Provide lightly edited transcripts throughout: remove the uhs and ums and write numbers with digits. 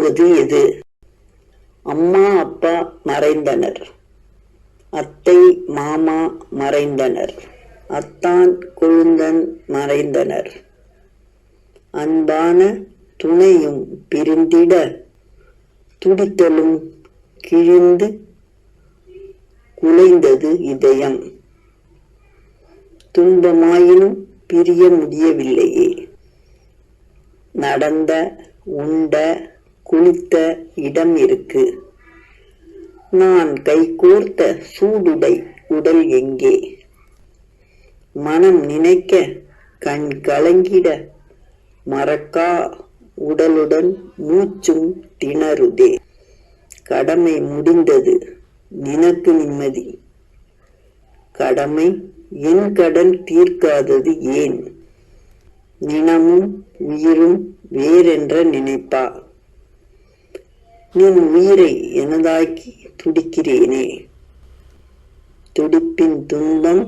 வருந்துவது எது? அம்மா அப்பா மறைந்தனர், அத்தை மாமா மறைந்தனர், அத்தான் கொழுந்தன் மறைந்தனர். அன்பான துணையும் பிரிந்திட துடித்தலும் கிழிந்து குலைந்தது இதயம். துன்பமாயினும் பிரிய முடியவில்லையே. நடந்த உண்ட குளித்த இடம் இருக்கு. நான் கைகோர்த்த சூடுடை உடல் எங்கே? மனம் நினைக்க கண் கலங்கிட மறக்கா உடலுடன் மூச்சும் திணறுதே. கடமை முடிந்தது, நினக்கு நிம்மதி. கடமை என் கடன் தீர்க்காதது ஏன்? நினமும் உயிரும் வேறென்ற நினைப்பா? நின் உயிரை எனதாக்கி துடிக்கிறேனே. துடிப்பின் துன்பம்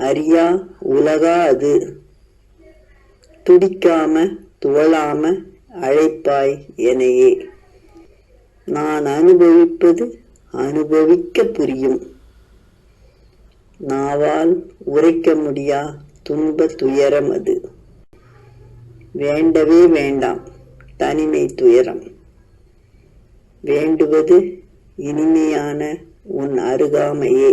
அறியா உலகா அது? துடிக்காம துவளாம அழைப்பாய் எனையே. நான் அனுபவிப்பது அனுபவிக்க புரியும். நாவால் உரைக்க முடியா துன்ப துயரம் அது. வேண்டவே வேண்டாம் தனிமை துயரம். வேண்டுவது இனிமையான உன் அருகாமையே.